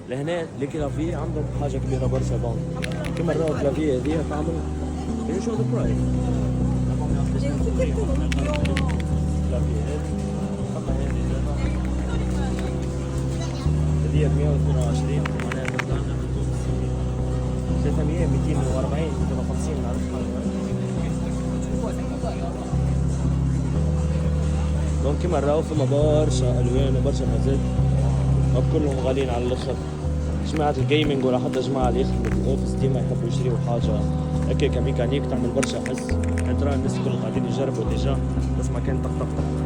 لهنا الكلافيه عندهم حاجه كبيره برشا دونك كيما نراو الكلافيه هذيا تعمل شو ذا برايس هذه 122 معناها 300 240 250 نعرف دونك كيما نراو فما برشا الوان وبرشا مزات كلهم غاليين على الاخر. جماعة الجيمنج ولا حتى جماعة اللي يخدموا في الاوفيس ديما يحبوا يشريوا حاجة هكاكا ميكانيك تعمل برشا حس. ترى الناس الكل قاعدين يجربوا ديجا بس ما كان طق طق طق